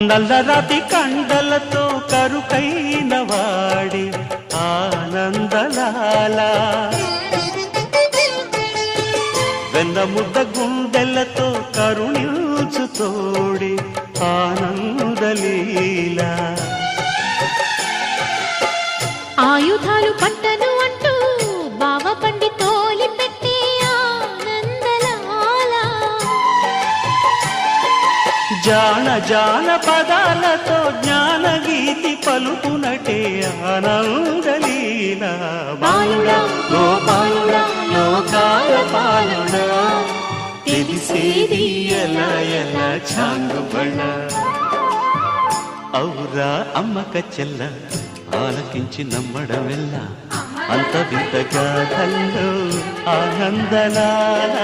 నల్లరాతి కండలతో కరుకైన వాడి ఆనందలాల వెన్నముద్ద గుండెలతో కరుణించు తోడి ఆనందలీల ఆయుధాలు పట్టను అంటూ బావ పండి తోలి పెట్టే ఆనందలాల జాన జాన పదాలతో జ్ఞానగీతి పలుకునటే ఆనందలీల బాలుడా గోపాలుడా లోకాల పాలుడా తెలిసేది ఎలా ఎలా చాంగుబణ ఔరా అమ్మక చెల్ల ఆలకించి నమ్మడమెల్ల అంత వింత గాథల్లో ఆనందలాల